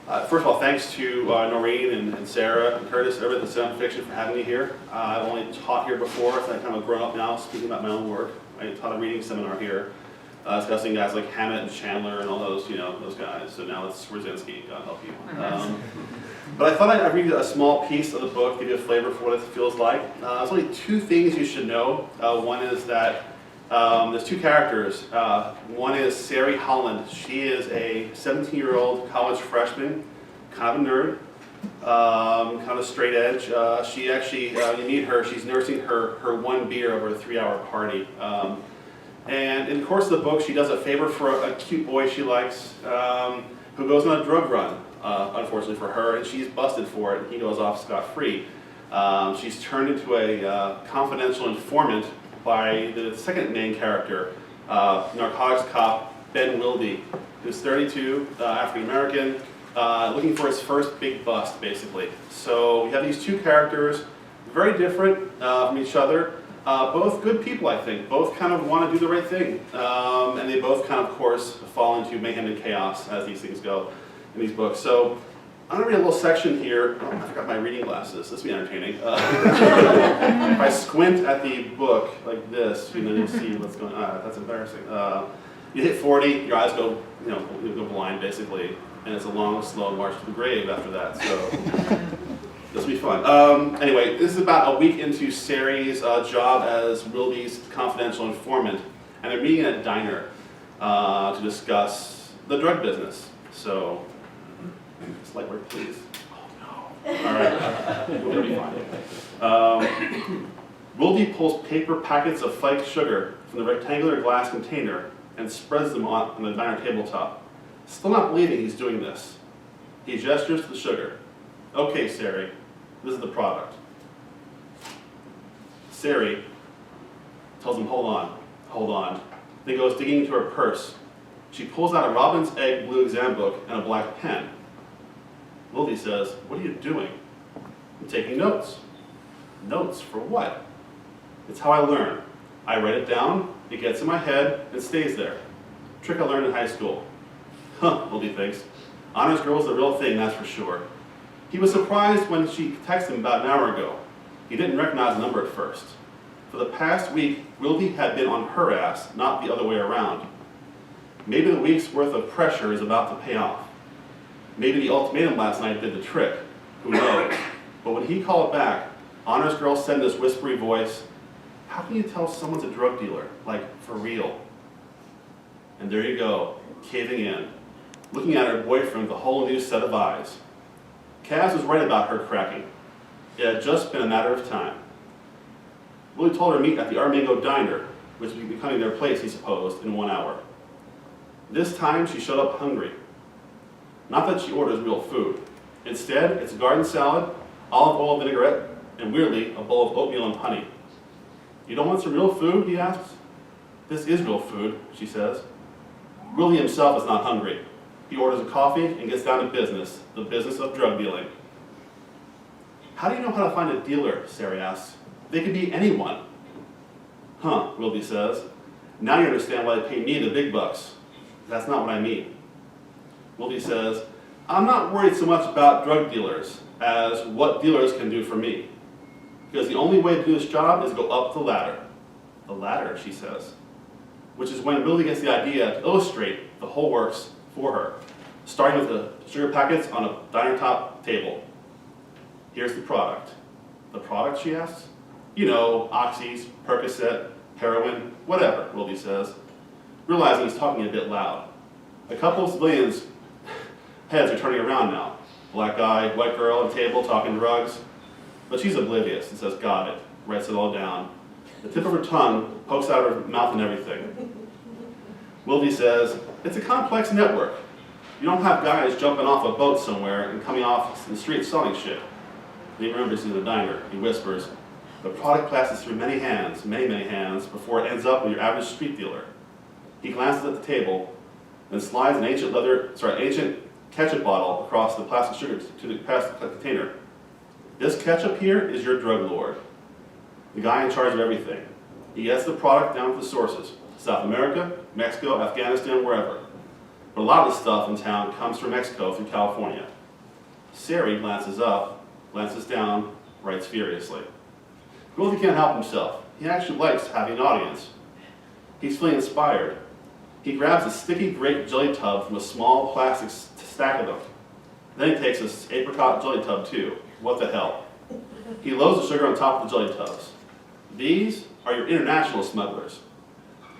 First of all, thanks to Noreen and Sarah and Curtis over at the Sound Fiction for having me here. I've only taught here before, so I'm kind of grown up now, speaking about my own work. I taught a reading seminar here, discussing guys like Hammett and Chandler and all those, those guys. So now it's Swierczynski, God help you. But I thought I'd read a small piece of the book, give you a flavor for what it feels like. There's only two things you should know. One is that there's two characters. One is Sari Holland. She is a 17-year-old college freshman, kind of a nerd, kind of straight edge. She actually, you meet her, she's nursing her one beer over a 3-hour party. And in the course of the book, she does a favor for a cute boy she likes, who goes on a drug run, unfortunately for her, and she's busted for it, and he goes off scot-free. She's turned into a confidential informant by the second main character, narcotics cop Ben Wilde, who's 32, African-American, looking for his first big bust, basically. So we have these two characters, very different from each other, both good people, I think. Both kind of want to do the right thing, and they both kind of course, fall into mayhem and chaos as these things go in these books. So I'm going to read a little section here. Oh, I forgot my reading glasses. This will be entertaining. If I squint at the book like this, you'll see what's going on. That's embarrassing. You hit 40, your eyes go, you go blind, basically, and it's a long, slow march to the grave after that. So this will be fun. Anyway, this is about a week into Sari's job as Wilde's confidential informant, and they're meeting at a diner to discuss the drug business. So. Slight work, please. Oh no. All right. We'll be fine. Wilde pulls paper packets of flake sugar from the rectangular glass container and spreads them on the diner tabletop. Still not believing he's doing this. He gestures to the sugar. Okay, Sari, this is the product. Sari tells him, hold on. Then goes digging into her purse. She pulls out a robin's egg blue exam book and a black pen. Wilde says, what are you doing? I'm taking notes. Notes for what? It's how I learn. I write it down, it gets in my head, and stays there. Trick I learned in high school. Huh, Wilde thinks. Honors girl's the real thing, that's for sure. He was surprised when she texted him about an hour ago. He didn't recognize the number at first. For the past week, Wilde had been on her ass, not the other way around. Maybe the week's worth of pressure is about to pay off. Maybe the ultimatum last night did the trick, who knows? But when he called back, Honors Girl said in this whispery voice, how can you tell someone's a drug dealer, like for real? And there you go, caving in, looking at her boyfriend with a whole new set of eyes. Kaz was right about her cracking. It had just been a matter of time. Willie told her to meet at the Armingo Diner, which would be becoming their place, he supposed, in 1 hour. This time she showed up hungry. Not that she orders real food. Instead, it's a garden salad, olive oil vinaigrette, and weirdly, a bowl of oatmeal and honey. You don't want some real food, he asks. This is real food, she says. Willie himself is not hungry. He orders a coffee and gets down to business, the business of drug dealing. How do you know how to find a dealer, Sari asks. They could be anyone. Huh, Wilde says. Now you understand why they pay me the big bucks. That's not what I mean. Wilde says, I'm not worried so much about drug dealers as what dealers can do for me. Because the only way to do this job is to go up the ladder. The ladder, she says. Which is when Wilde gets the idea to illustrate the whole works for her, starting with the sugar packets on a diner top table. Here's the product. The product, she asks? You know, oxys, Percocet, heroin, whatever, Wilde says, realizing he's talking a bit loud. A couple of civilians' heads are turning around now. Black guy, white girl at table talking drugs. But she's oblivious and says, got it, writes it all down. The tip of her tongue pokes out of her mouth and everything. Wilde says, it's a complex network. You don't have guys jumping off a boat somewhere and coming off the street selling shit. He remembers in the diner, he whispers, the product passes through many hands, many hands, before it ends up with your average street dealer. He glances at the table, then slides an ancient ketchup bottle across the plastic sugar to the plastic container. This ketchup here is your drug lord, the guy in charge of everything. He gets the product down to the sources, South America, Mexico, Afghanistan, wherever. But a lot of the stuff in town comes from Mexico through California. Sari glances up, glances down, writes furiously. Wildy can't help himself. He actually likes having an audience. He's feeling inspired. He grabs a sticky grape jelly tub from a small plastic stack of them. Then he takes this apricot jelly tub too. What the hell? He loads the sugar on top of the jelly tubs. These are your international smugglers.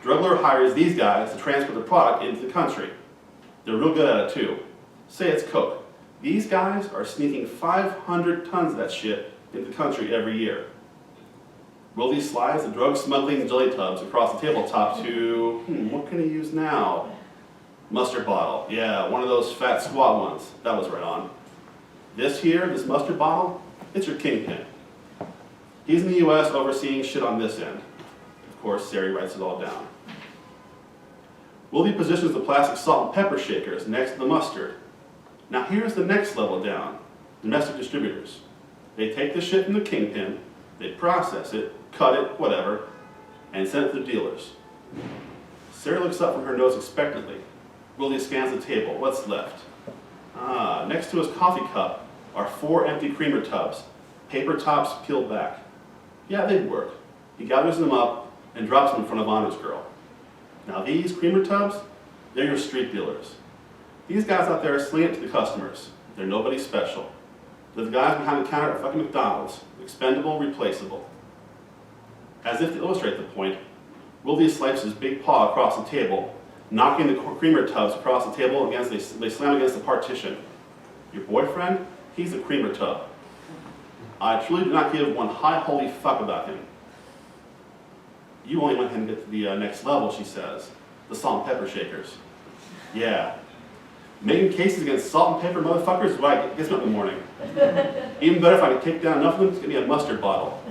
Drug lord hires these guys to transport the product into the country. They're real good at it too. Say it's coke. These guys are sneaking 500 tons of that shit into the country every year. Wildy slides the drug smuggling jelly tubs across the tabletop to, what can he use now? Mustard bottle. Yeah, one of those fat squat ones. That was right on. This mustard bottle, it's your kingpin. He's in the US overseeing shit on this end. Of course, Sari writes it all down. Wildy positions the plastic salt and pepper shakers next to the mustard. Now here's the next level down, domestic distributors. They take the shit from the kingpin, they process it, cut it, whatever, and send it to the dealers. Sari looks up from her notes expectantly. Wildy scans the table. What's left? Next to his coffee cup are 4 empty creamer tubs, paper tops peeled back. Yeah, they'd work. He gathers them up and drops them in front of Honor's girl. Now these creamer tubs, they're your street dealers. These guys out there are slinging it to the customers. They're nobody special. They're the guys behind the counter at fucking McDonald's. Expendable, replaceable. As if to illustrate the point, Wildy swipes his big paw across the table, knocking the creamer tubs across the table against, they slam against the partition. Your boyfriend, he's a creamer tub. I truly do not give one high holy fuck about him. You only want him to get to the next level, she says. The salt and pepper shakers. Yeah. Making cases against salt and pepper motherfuckers is what gets me up in the morning. Even better if I can take down enough of them to give me a mustard bottle.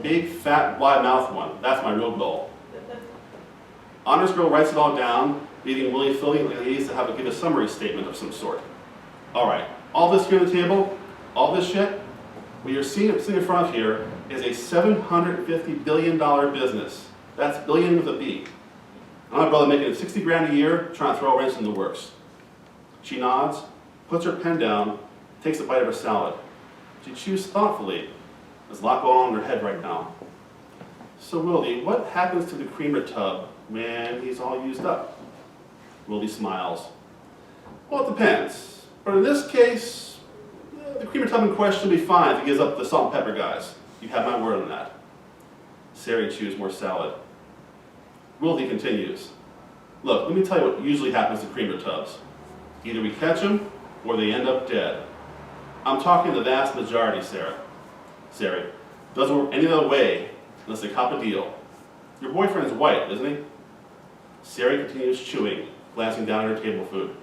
Big, fat, wide-mouthed one. That's my real goal. Honor's girl writes it all down, leaving Wildy feeling like he needs to give a summary statement of some sort. All right, all this here on the table, all this shit, what you're seeing sitting in front of here is a $750 billion business. That's billion with a B. And my brother making 60 grand a year, trying to throw a wrench in the works. She nods, puts her pen down, takes a bite of her salad. She chews thoughtfully. There's a lot going on in her head right now. So Wildy, what happens to the creamer tub when he's all used up? Wildy smiles. Well, it depends. But in this case, the creamer tub in question will be fine if he gives up the salt and pepper guys. You have my word on that. Sari chews more salad. Wildy continues. Look, let me tell you what usually happens to creamer tubs. Either we catch them, or they end up dead. I'm talking the vast majority, Sari. Doesn't work any other way unless they cop a deal. Your boyfriend's white, isn't he? Sari continues chewing, glancing down at her table food.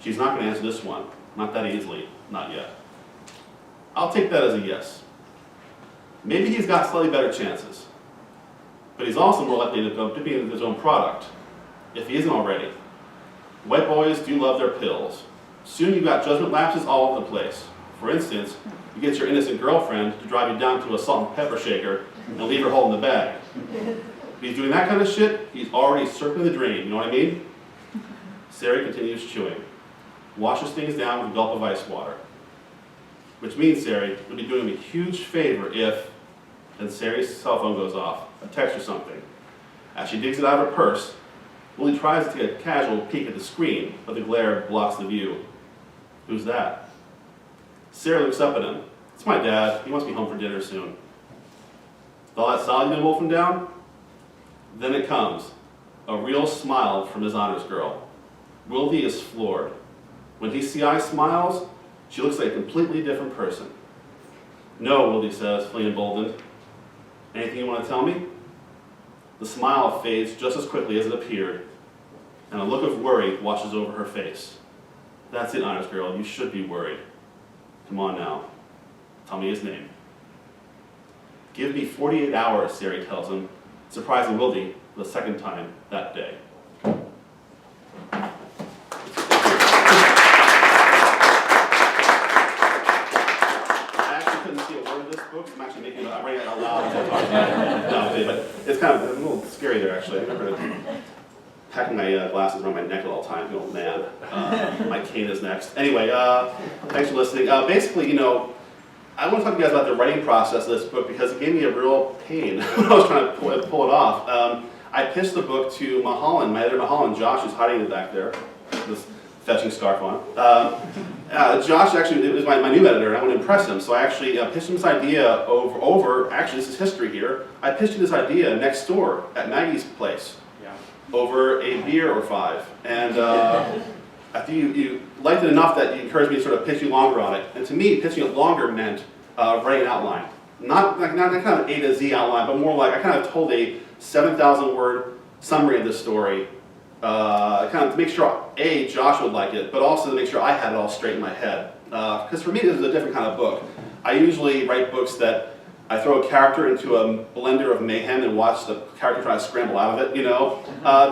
She's not going to answer this one. Not that easily. Not yet. I'll take that as a yes. Maybe he's got slightly better chances. But he's also more likely to go dipping into his own product, if he isn't already. White boys do love their pills. Soon you've got judgment lapses all over the place. For instance, you get your innocent girlfriend to drive you down to a salt and pepper shaker and leave her holding the bag. If he's doing that kind of shit, he's already circling the drain, you know what I mean? Sari continues chewing. Washes things down with a gulp of ice water. Which means, Sari, you'll be doing me a huge favor if, then Sari's cell phone goes off, a text or something. As she digs it out of her purse, Wildy tries to take a casual peek at the screen, but the glare blocks the view. Who's that? Sari looks up at him. It's my dad. He must be home for dinner soon. With all that salad you've been wolfing down? Then it comes. A real smile from his honors girl. Wildy is floored. When DCI smiles, she looks like a completely different person. No, Wildy says, feeling emboldened. Anything you want to tell me? The smile fades just as quickly as it appeared, and a look of worry washes over her face. That's it, honors girl. You should be worried. Come on now. Tell me his name. Give me 48 hours, Sari tells him, surprising Wildy for the second time that day. I'm actually making it, I'm writing it out loud as I talk about it. No, but it's kind of a little scary there, actually. I remember packing my glasses around my neck at all times, you know, man. My cane is next. Anyway, thanks for listening. Basically, you know, I want to talk to you guys about the writing process of this book because it gave me a real pain when I was trying to pull it off. I pitched the book to Mulholland, my editor Mulholland, Josh, who's hiding in the back there, this fetching scarf on. Josh actually it was my new editor, and I want to impress him, so I actually pitched him this idea actually this is history here, I pitched him this idea next door at Maggie's place, over a beer or five, and I think you liked it enough that you encouraged me to sort of pitch you longer on it, and to me, pitching it longer meant writing an outline. Not kind of A to Z outline, but more like I kind of told a 7,000 word summary of this story, kind of to make sure Josh would like it, but also to make sure I had it all straight in my head. Because for me, this is a different kind of book. I usually write books that I throw a character into a blender of mayhem and watch the character try to scramble out of it, you know.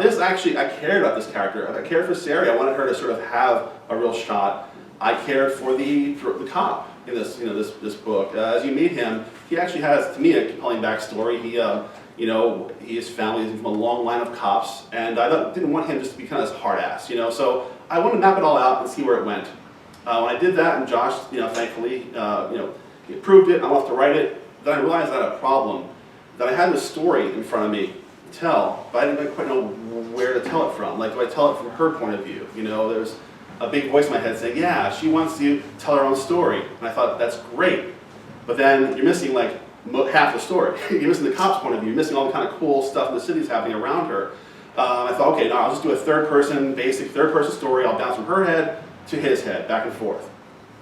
This actually, I cared about this character. I cared for Sari. I wanted her to sort of have a real shot. I cared for the cop in this, you know, this book. As you meet him, he actually has, to me, a compelling backstory. He, you know, his family is from a long line of cops, and I didn't want him just to be kind of this hard ass, you know. So I wanted to map it all out and see where it went. When I did that, and Josh, you know, thankfully, you know, he approved it. I wanted to write it. Then I realized I had a problem, that I had this story in front of me to tell, but I didn't quite know where to tell it from. Like, do I tell it from her point of view? You know, there's a big voice in my head saying, yeah, she wants to tell her own story. And I thought, that's great. But then you're missing like half the story. You're missing the cop's point of view. You're missing all the kind of cool stuff in the city's happening around her. I thought, okay, no, I'll just do a basic third person story. I'll bounce from her head to his head, back and forth.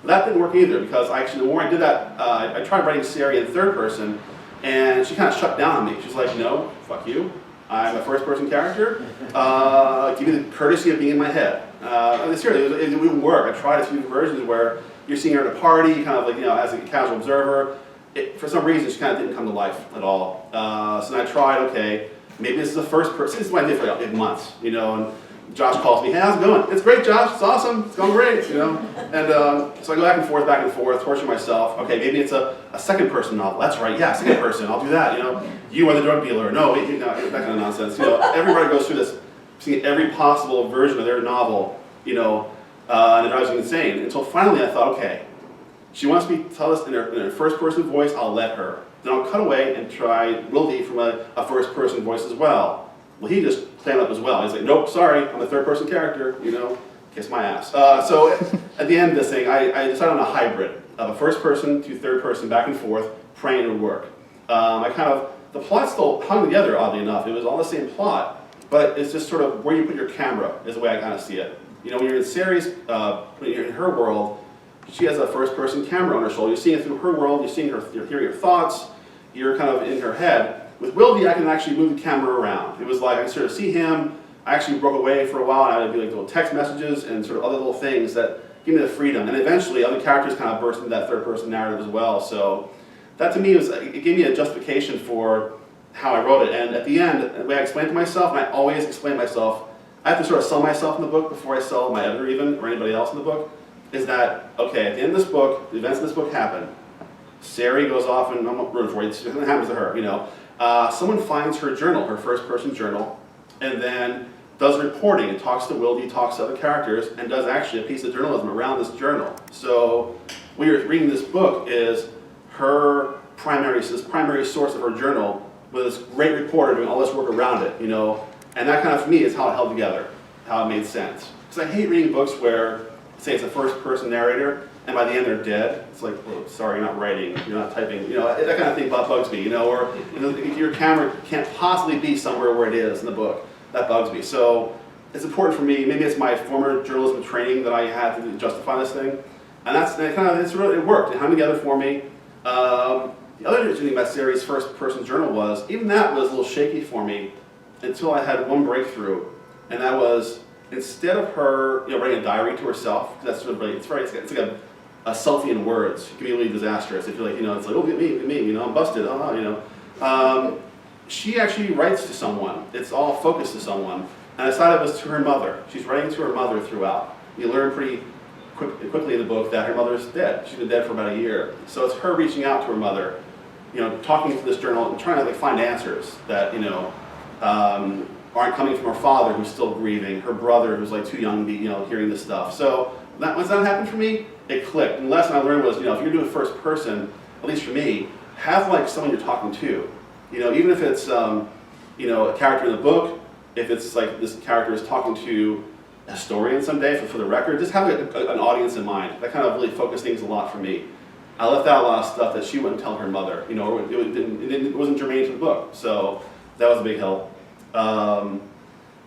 But that didn't work either, because actually the more I did that, I tried writing Sari in third person, and she kind of shut down on me. She's like, no, fuck you. I'm a first person character. Give me the courtesy of being in my head. Seriously, it wouldn't work. I tried a few versions where you're seeing her at a party, kind of like, you know, as a casual observer. For some reason, she kind of didn't come to life at all. So then I tried, okay, maybe this is the first person. This is what I did for like months, you know, and Josh calls me, hey, how's it going? It's great, Josh, it's awesome, it's going great, you know. And so I go back and forth, torture myself. Okay, maybe it's a second person novel. That's right, yeah, second person, I'll do that, you know. You are the drug dealer. No, that kind of nonsense. You know, everybody goes through this, seeing every possible version of their novel, you know, and it drives me insane. Until finally I thought, okay, she wants me to tell this in her first person voice, I'll let her. Then I'll cut away and try Wildy from a first person voice as well. Well, he just clammed up as well. He's like, nope, sorry, I'm a third person character, you know, kiss my ass. So at the end of this thing, I decided on a hybrid of a first person to third person, back and forth, praying it would work. The plot still hung together, oddly enough. It was all the same plot, but it's just sort of where you put your camera is the way I kind of see it. You know, when you're in Sari's, when you're in her world, she has a first person camera on her shoulder. You're seeing it through her world, you're seeing her, you're hearing her thoughts, you're kind of in her head. With Wildy, I can actually move the camera around. It was like I could sort of see him. I actually broke away for a while, and I would do like little text messages and sort of other little things that give me the freedom. And eventually, other characters kind of burst into that third-person narrative as well. So that, to me, it gave me a justification for how I wrote it. And at the end, the way I explained to myself, and I always explain myself, I have to sort of sell myself in the book before I sell my editor even, or anybody else in the book, is that, okay, at the end of this book, the events of this book happen. Sari goes off, and I'm rooting for you, something happens to her, you know. Someone finds her journal, her first-person journal, and then does reporting and talks to Wildy, talks to other characters, and does actually a piece of journalism around this journal. So when you're reading this book is her primary source of her journal with this great reporter doing all this work around it, you know. And that kind of, for me, is how it held together, how it made sense. Because I hate reading books where, say it's a first-person narrator, and by the end they're dead. It's like, oh, sorry, you're not writing, you're not typing, you know, that kind of thing bugs me, you know, or you know, your camera can't possibly be somewhere where it is in the book. That bugs me. So it's important for me, maybe it's my former journalism training that I had to justify this thing, and it worked, it hung together for me. The other interesting thing about Sari's first-person journal was, even that was a little shaky for me until I had one breakthrough, and that was, instead of her, you know, writing a diary to herself, that's sort of really, it's like a selfie in words. It can be really disastrous if you're like, you know, it's like, oh, get me, you know, I'm busted, you know. She actually writes to someone. It's all focused to someone. And I decided it was to her mother. She's writing to her mother throughout. You learn pretty quickly in the book that her mother's dead. She's been dead for about a year. So it's her reaching out to her mother, you know, talking to this journal and trying to like find answers that, you know, aren't coming from her father who's still grieving, her brother who's like too young to be, hearing this stuff. So once that happened for me, it clicked. And the lesson I learned was, if you're doing first person, at least for me, have like someone you're talking to. Even if it's, a character in the book, if it's like this character is talking to a historian someday for the record, just have an audience in mind. That kind of really focused things a lot for me. I left out a lot of stuff that she wouldn't tell her mother, or it wasn't germane to the book. So that was a big help. The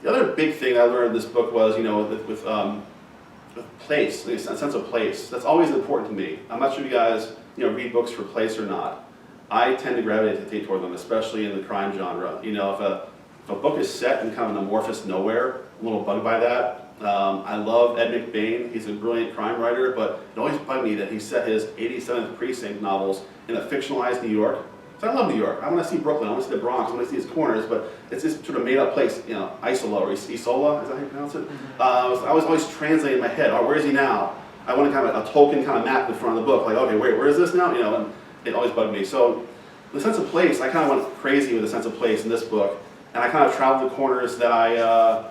other big thing I learned in this book was, with place, a sense of place. That's always important to me. I'm not sure if you guys, read books for place or not. I tend to gravitate toward them, especially in the crime genre. If a book is set in kind of an amorphous nowhere, I'm a little bugged by that. I love Ed McBain. He's a brilliant crime writer, but it always bugged me that he set his 87th Precinct novels in a fictionalized New York. So I love New York. I want to see Brooklyn. I want to see the Bronx. I want to see its corners, but it's this sort of made-up place, Isola or Isola, is that how you pronounce it? I was always translating in my head, where is he now? I want kind of a Tolkien kind of map in front of the book, like, okay, wait, where is this now? And it always bugged me. So the sense of place, I kind of went crazy with the sense of place in this book, and I kind of traveled the corners that I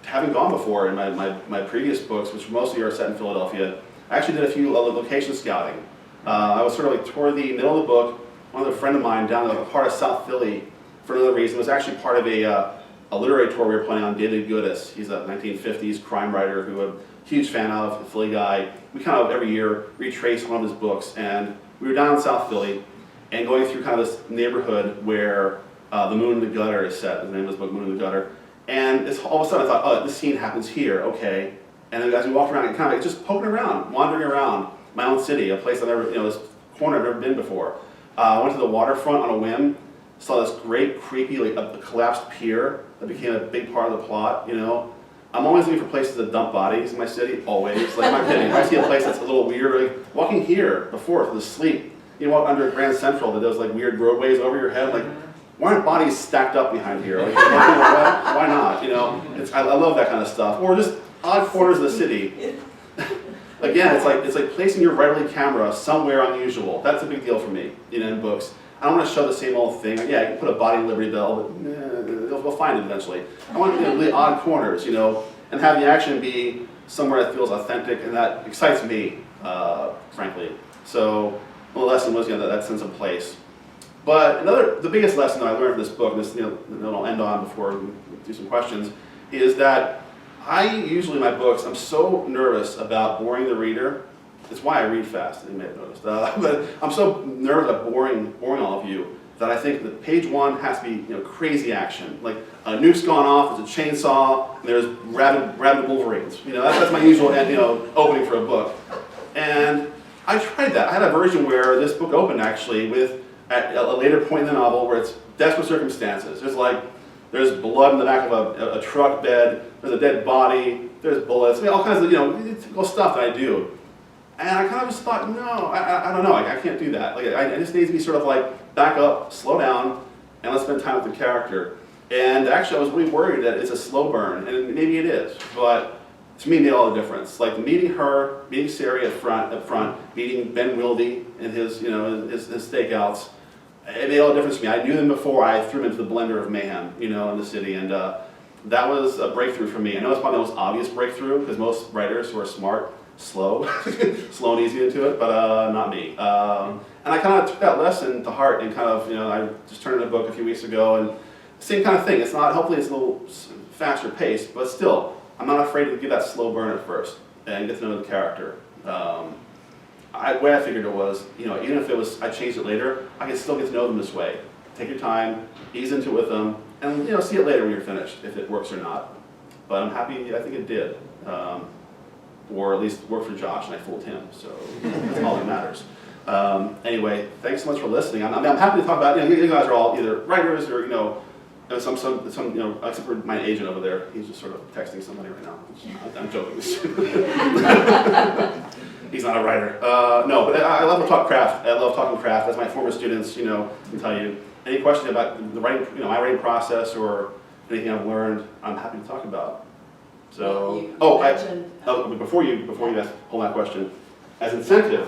haven't gone before in my previous books, which mostly are set in Philadelphia. I actually did a few location scouting. I was sort of like toward the middle of the book. One friend of mine down in a part of South Philly, for another reason, was actually part of a literary tour we were planning on. David Goodis, he's a 1950s crime writer who I'm a huge fan of, a Philly guy. We kind of every year retrace one of his books, and we were down in South Philly and going through kind of this neighborhood where The Moon in the Gutter is set. The name of his book, Moon in the Gutter. And all of a sudden I thought, this scene happens here, okay. And then as we walked around, and kind of just poking around, wandering around my own city, a place I've never, this corner I've never been before. I went to the waterfront on a whim, saw this great, creepy, like a collapsed pier that became a big part of the plot, I'm always looking for places that dump bodies in my city, always. Like, I'm not kidding. If I see a place that's a little weird, like walking here before for the sleep, walk under Grand Central, that does like weird roadways over your head, like, why aren't bodies stacked up behind here? Like, why not? I love that kind of stuff. Or just odd corners of the city. Again, it's like placing your Riley camera somewhere unusual. That's a big deal for me, in books. I don't want to show the same old thing. Yeah, I can put a body in Liberty Bell, but we'll find it eventually. I want really odd corners, and have the action be somewhere that feels authentic and that excites me, frankly. So the lesson was, that sense of place. But the biggest lesson that I learned from this book, and this, that I'll end on before we do some questions, is that I usually in my books, I'm so nervous about boring the reader. It's why I read fast, you may have noticed. But I'm so nervous about boring all of you that I think that page one has to be crazy action. Like a nuke's gone off, there's a chainsaw, and there's rabid wolverines. That's my usual opening for a book. And I tried that. I had a version where this book opened actually with at a later point in the novel where it's desperate circumstances. There's blood in the back of a truck bed, there's a dead body, there's bullets, all kinds of typical stuff that I do. And I kind of just thought, no, I don't know, I can't do that. Like I just need to be sort of like back up, slow down, and let's spend time with the character. And actually I was really worried that it's a slow burn, and maybe it is, but to me it made all the difference. Like meeting Sari at front, meeting Ben Wildy and his stakeouts, it made all the difference to me. I knew them before I threw them into the blender of mayhem, in the city, and that was a breakthrough for me. I know it's probably the most obvious breakthrough, because most writers who are smart, slow and easy into it, but not me. And I kind of took that lesson to heart and kind of, I just turned in a book a few weeks ago, and same kind of thing. Hopefully it's a little faster paced, but still, I'm not afraid to give that slow burn at first and get to know the character. The way I figured it was, even if I changed it later, I can still get to know them this way. Take your time, ease into it with them, and see it later when you're finished, if it works or not. But I'm happy, I think it did. Or at least worked for Josh, and I fooled him, so that's all that matters. Anyway, thanks so much for listening. I'm happy to talk about, you guys are all either writers or, some except for my agent over there. He's just sort of texting somebody right now. I'm joking. He's not a writer. No, but I love to talk craft. I love talking craft. As my former students, can tell you. Any question about the writing, my writing process or anything I've learned, I'm happy to talk about. So, before you ask, hold that question. As incentive,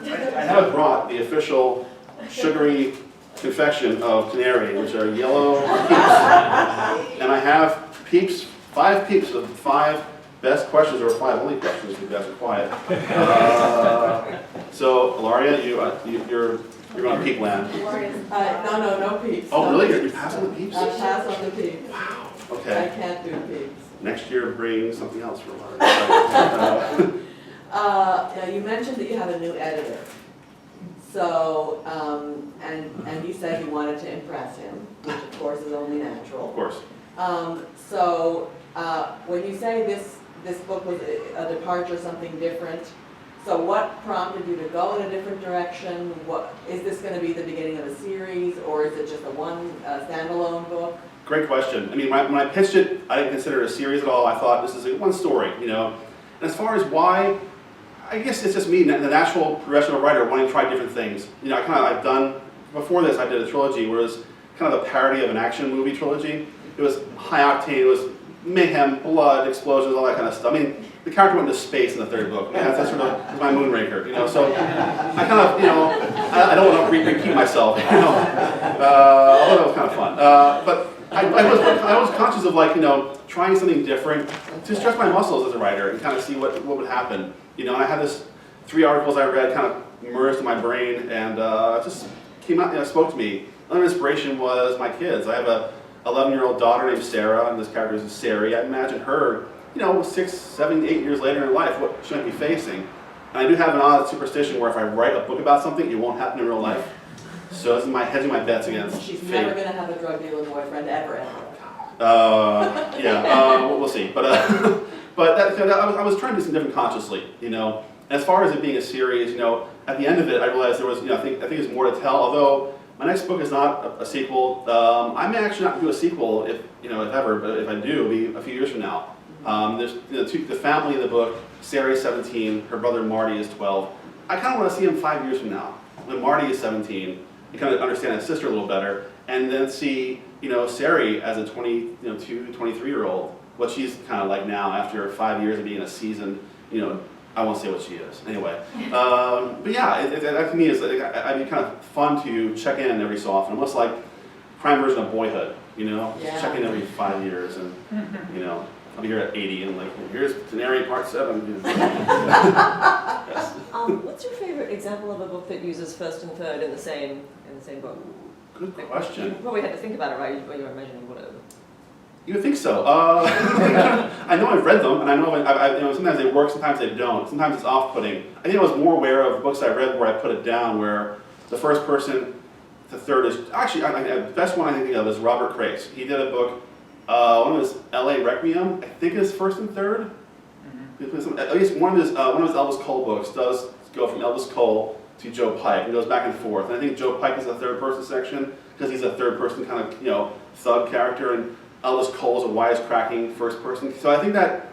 I have brought the official sugary confection of Canary, which are yellow peeps. And I have peeps, 5 peeps of 5 best questions, or 5 only questions if you guys are quiet. So, Ilaria, you're going to peep land. No peeps. Oh, no really? peeps. You're passing the peeps? I pass on the peeps. Wow. I Okay. can't do peeps. Next year, bring something else for Ilaria. Now you mentioned that you have a new editor. So, and you said you wanted to impress him, which of course is only natural. Of course. So, when you say this book was a departure, something different, so what prompted you to go in a different direction? What, is this going to be the beginning of a series, or is it just a standalone book? Great question. I mean, when I pitched it, I didn't consider it a series at all. I thought this is one story, you know. And as far as why, I guess it's just me, the natural progression of a writer, wanting to try different things. You know, I've done, before this I did a trilogy where it was kind of a parody of an action movie trilogy. It was high octane, it was mayhem, blood, explosions, all that kind of stuff. I mean, the character went into space in the 3rd book. Man, that's sort of my Moonraker, you know. So I kind of, you know, I don't want to repeat myself, you know. Although that was kind of fun. But I was conscious of, like, you know, trying something different to stretch my muscles as a writer and kind of see what would happen. You know, and I had this 3 articles I read kind of immersed in my brain, and it just came out, you know, spoke to me. Another inspiration was my kids. I have a 11-year-old daughter named Sarah, and this character is Sari. I imagine her, you know, 6, 7, 8 years later in life, what she might be facing. And I do have an odd superstition where if I write a book about something, it won't happen in real life. So this is hedging my bets against She's fate. never going to have a drug dealer boyfriend ever. We'll see. But I was trying to do something different consciously, you know. As far as it being a series, you know, at the end of it, I realized there was, you know, I think there's more to tell. Although my next book is not a sequel. I may actually not do a sequel, if ever, but if I do, it'll be a few years from now. There's, you know, the family in the book. Sari's 17, her brother Marty is 12. I kind of want to see him 5 years from now, when Marty is 17, and kind of understand his sister a little better, and then see, you know, Sari as a 22, 23-year-old, what she's kind of like now after 5 years of being a seasoned, you know, I won't say what she is. Anyway, but yeah, that to me is, I mean, kind of fun to check in every so often, almost like prime version of Boyhood, you know, just check in every 5 years, and you know, I'll be here at 80 and like, here's Canary Part 7. You know. Yes. What's your favorite example of a book that uses first and third in the same book? Good question. You probably had to think about it, right, when you were imagining whatever. You would think so. I know I've read them, and I know, you know, sometimes they work, sometimes they don't. Sometimes it's off-putting. I think I was more aware of books I read where I put it down, where the first person, the third is, actually, the best one I think of is Robert Crace. He did a book, one of his LA Requiem, I think is first and third. At least one of his Elvis Cole books does go from Elvis Cole to Joe Pike, and goes back and forth. And I think Joe Pike is the third person section, because he's a third person kind of, you know, thug character, and Elvis Cole is a wisecracking first person. So I think that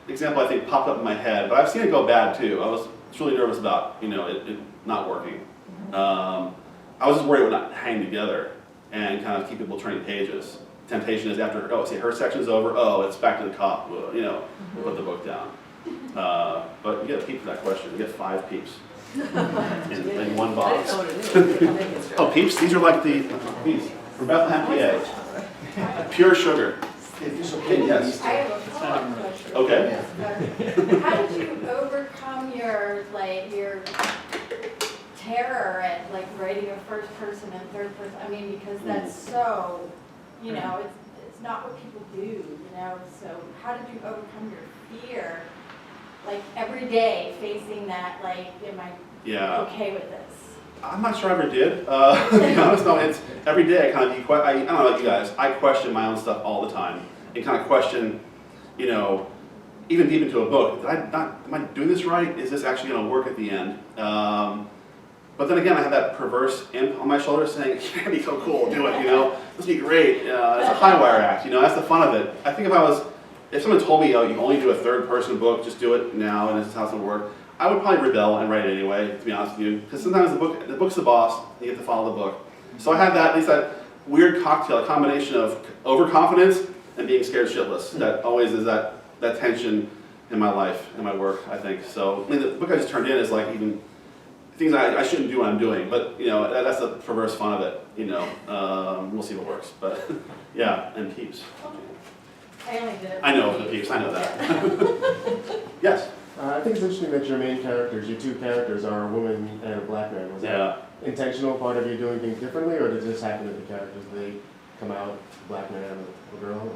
example, I think, popped up in my head, but I've seen it go bad too. I was really nervous about, you know, it not working. I was just worried it would not hang together and kind of keep people turning pages. Temptation is after, her section's over, it's back to the cop, you know, put the book down. But you get a peep for that question. You get 5 peeps in one box. Oh, peeps? These are like these from Bethlehem, PA. Pure sugar. Yes. I have a follow-up question. Okay. How did you overcome your terror at like writing a first person and third person? I mean, because that's so, you know, it's not what people do, you know. So how did you overcome your fear, like every day facing that? Like, am I okay with this? I'm not sure I ever did. To be honest, no. It's every day. I don't know about you guys. I question my own stuff all the time, and kind of question, you know, even deep into a book. Am I doing this right? Is this actually going to work at the end? But then again, I have that perverse imp on my shoulder saying, "It's gonna be so cool. Do it. You know, this will be great. It's a high wire act. You know, that's the fun of it." I think if someone told me, "Oh, you only do a third person book. Just do it now, and this is how it's gonna work," I would probably rebel and write it anyway, to be honest with you. Because sometimes the book's the boss, you have to follow the book. So I had at least that weird cocktail, a combination of overconfidence and being scared shitless. That always is that tension in my life, in my work, I think. So, I mean, the book I just turned in is like even, things I shouldn't do what I'm doing, but you know, that's the perverse fun of it, you know. We'll see what works, but yeah, and Peeps. I only did it. I know the Peeps, I know that. Yes? I think it's interesting that your main characters, your two characters, are a woman and a black man. Was Yeah. that intentional part of you doing things differently, or did it just happen that the characters, they come out, black man and a girl? Or?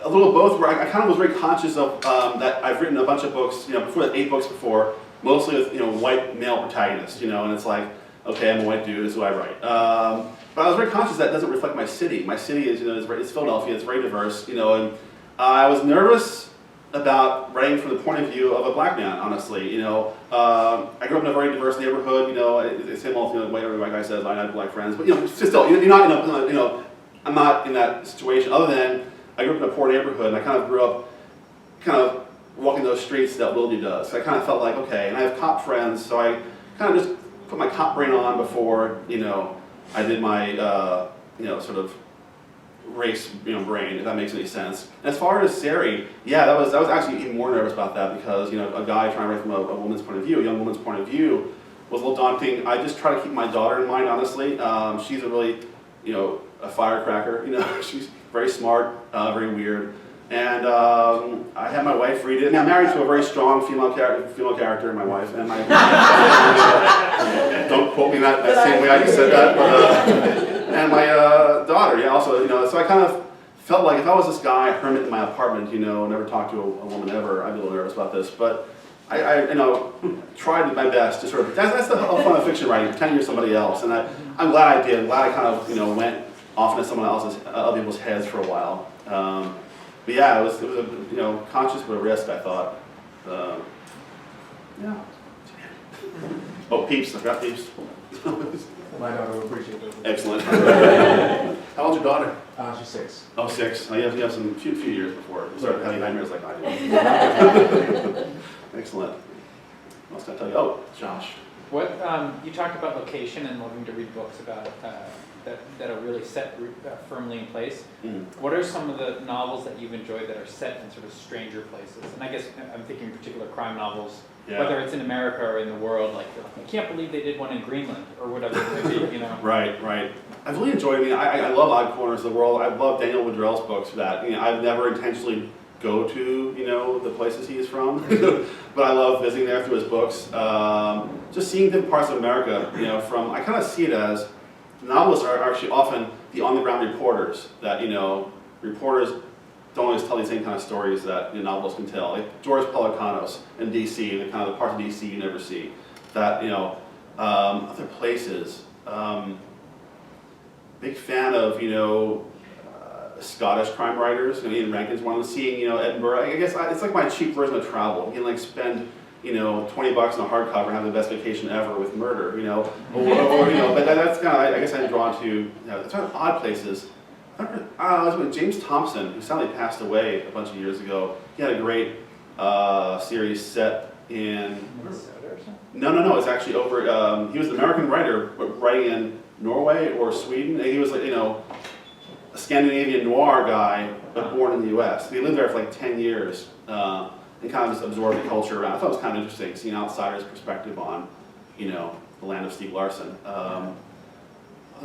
A little of both, where I kind of was very conscious of that I've written a bunch of books, you know, before that, 8 books before, mostly with, you know, white male protagonists, you know, and it's like, okay, I'm a white dude, this is what I write. But I was very conscious that doesn't reflect my city. My city is, you know, it's Philadelphia, it's very diverse, you know, and I was nervous about writing from the point of view of a black man, honestly, you know. I grew up in a very diverse neighborhood, you know, it's same old, you know, the way every white guy says, I have black friends, but you know, still, you're not, you know, I'm not in that situation, other than I grew up in a poor neighborhood, and I kind of grew up kind of walking those streets that Wildy does. So I kind of felt like, okay, and I have cop friends, so I kind of just put my cop brain on before, you know, I did my, you know, sort of race, you know, brain, if that makes any sense. And as far as Sari, yeah, that was actually even more nervous about that because, you know, a guy trying to write from a woman's point of view, a young woman's point of view, was a little daunting. I just try to keep my daughter in mind, honestly. She's a really, you know, a firecracker, you know, she's very smart, very weird. And I had my wife read it, and I'm married to a very strong female character, my wife, and my, don't quote me that same way I just said that, but, and my daughter, yeah, also, you know, so I kind of felt like if I was this guy, hermit in my apartment, you know, never talked to a woman ever, I'd be a little nervous about this, but I you know, tried my best to sort of, that's the whole fun of fiction writing, pretending you're somebody else, and I'm glad I did, I'm glad I kind of, you know, went off into someone else's, other people's heads for a while. But yeah, it was a, you know, conscious but a risk, I thought. Yeah. Oh, Peeps, I forgot Peeps. My daughter will appreciate that. Excellent. How old's your daughter? She's 6. Oh, 6. You have some few years before you started having nightmares like I do. Excellent. What else can I tell you? Oh, Josh. What you talked about location and loving to read books about that are really set firmly in place. Mm. What are some of the novels that you've enjoyed that are set in sort of stranger places? And I guess I'm thinking in particular crime novels, Yeah. whether it's in America or in the world. Like, I can't believe they did one in Greenland or whatever it may be. You know. Right. I've really enjoyed. I mean, I love Odd Corners of the World. I love Daniel Woodrell's books for that. You know, I've never intentionally go to, you know, the places he is from, but I love visiting there through his books. Just seeing different parts of America, you know, I kind of see it as novelists are actually often the on-the-ground reporters that, you know, reporters don't always tell the same kind of stories that, you know, novelists can tell. Like George Pelecanos in D.C., the kind of the parts of D.C. you never see. That, you know, other places. Big fan of, you know, Scottish crime writers. I mean, Ian Rankin's one of them. Seeing, you know, Edinburgh. I guess it's like my cheap version of travel. You can like spend, you know, $20 on a hardcover and have the best vacation ever with murder, you know, or you know. But that's kind of, I guess I'm drawn to, you know, it's sort of odd places. I was with James Thompson, who sadly passed away a bunch of years ago. He had a great series set in Minnesota or something? No. It's actually over. He was an American writer, but writing in Norway or Sweden. And he was like, you know, a Scandinavian noir guy, but born in the U.S. He lived there for like 10 years and kind of just absorbed the culture around. I thought it was kind of interesting, seeing an outsider's perspective on, you know, the land of Steve Larson. Other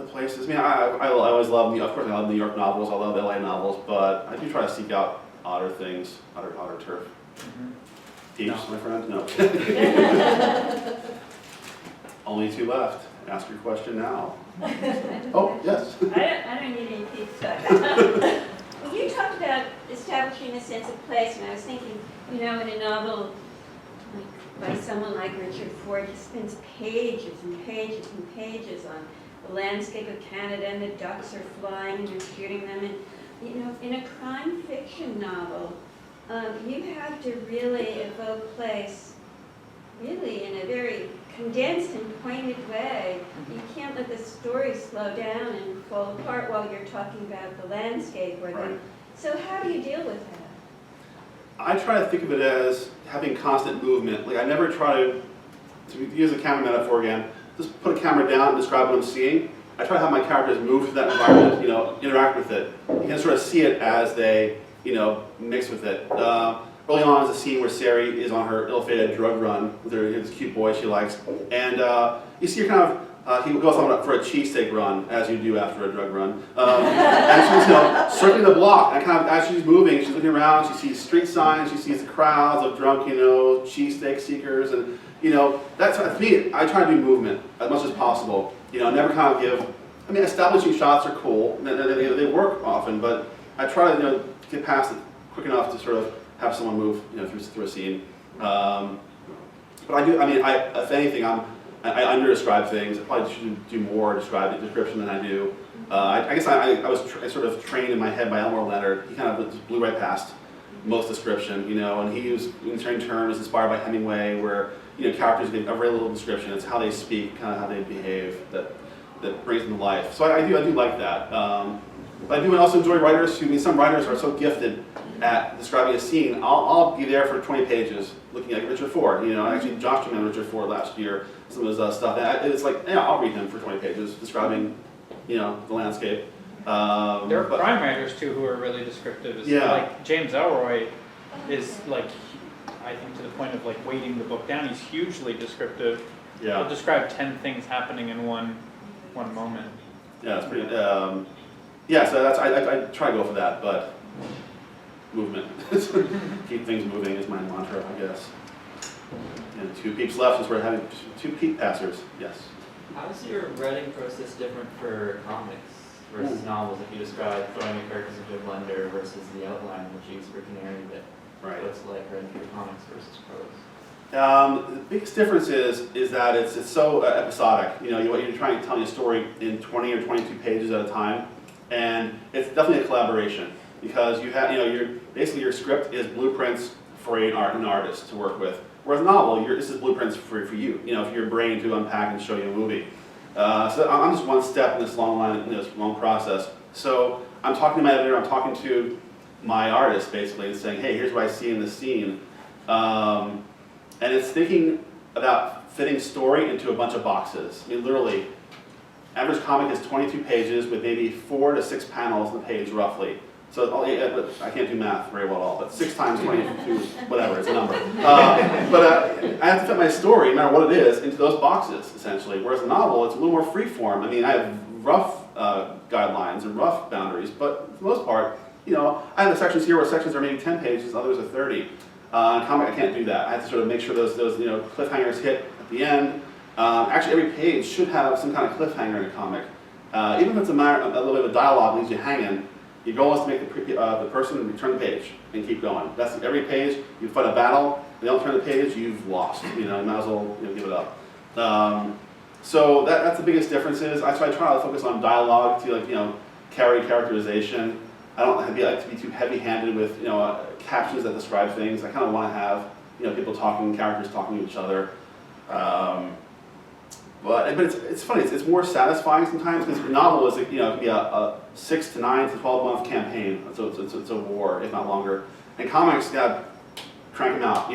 places. I mean, I always love, of course, I love New York novels. I love LA novels, but I do try to seek out odder things, odder turf. Mm-hmm. Peeps, my friend? No. Only 2 left. Ask your question now. Oh, yes. I don't need any feedback. Well, you talked about establishing a sense of place, and I was thinking, you know, in a novel like by someone like Richard Ford, he spends pages and pages and pages on the landscape of Canada, and the ducks are flying and you're shooting them. And, you know, in a crime fiction novel, you have to really evoke place really in a very condensed and pointed way. You can't let the story slow down and fall apart while you're talking about the landscape. Right. So how do you deal with that? I try to think of it as having constant movement. Like I never try to use a camera metaphor again, just put a camera down and describe what I'm seeing. I try to have my characters move through that environment, you know, interact with it. You can sort of see it as they, you know, mix with it. early on is a scene where Sari is on her ill-fated drug run with this cute boy she likes, and you see her kind of. He goes on for a cheesesteak run, as you do after a drug run. And she's circling the block, and kind of as she's moving, she's looking around, she sees street signs, she sees crowds of drunk, cheesesteak seekers, and that's to me, I try to do movement as much as possible. Never kind of give, establishing shots are cool, they work often, but I try to get past it quick enough to sort of have someone move through a scene. But I do, if anything, I under-describe things. I probably should do more description than I do. I guess I was sort of trained in my head by Elmore Leonard. He kind of just blew right past most description, and he used in certain terms inspired by Hemingway, where characters give a very little description. It's how they speak, kind of how they behave that brings them to life. So I do like that. But I do also enjoy writers who, some writers are so gifted at describing a scene. I'll be there for 20 pages looking at Richard Ford. Actually Josh came on Richard Ford last year, some of his stuff. And it's like, I'll read him for 20 pages describing, the landscape. There are crime writers too who are really descriptive. Like James Elroy is I think to the point of weighting the book down. He's hugely descriptive. Yeah. He'll describe 10 things happening in one moment. Yeah, it's pretty. So that's I try to go for that, but movement, keep things moving is my mantra, I guess. And 2 peeps left since we're having 2 peep passers. Yes. How is your writing process different for comics versus novels? If you describe throwing your characters into a blender versus the outline which you use for Canary, but what's like writing for comics versus prose? The biggest difference is that it's so episodic. You're trying to tell a story in 20 or 22 pages at a time, and it's definitely a collaboration because you have your script is blueprints for an artist to work with. Whereas a novel, this is blueprints for you. For your brain to unpack and show you a movie. So I'm just one step in this long process. So I'm talking to my editor, I'm talking to my artist basically, and saying, hey, here's what I see in this scene. And it's thinking about fitting story into a bunch of boxes. Literally, average comic is 22 pages with maybe 4 to 6 panels on the page roughly. So I can't do math very well at all, but 6 times 22, whatever, it's a number. But I have to fit my story, no matter what it is, into those boxes, essentially. Whereas a novel, it's a little more freeform. I have rough guidelines and rough boundaries, but for the most part, I have the sections here where sections are maybe 10 pages, others are 30. In comic, I can't do that. I have to sort of make sure those cliffhangers hit at the end. Actually, every page should have some kind of cliffhanger in a comic. Even if it's a little bit of a dialogue leaves you hanging, your goal is to make the person return the page and keep going. That's every page. You fight a battle, they don't turn the page, you've lost. You might as well give it up. So that's the biggest difference is I try to focus on dialogue to carry characterization. I don't like to be too heavy-handed with captions that describe things. I kind of want to have people talking, characters talking to each other. But it's funny. It's more satisfying sometimes because a novel is it can be a 6 to 9 to 12 month campaign. So it's a war, if not longer. And comics, crank them out. I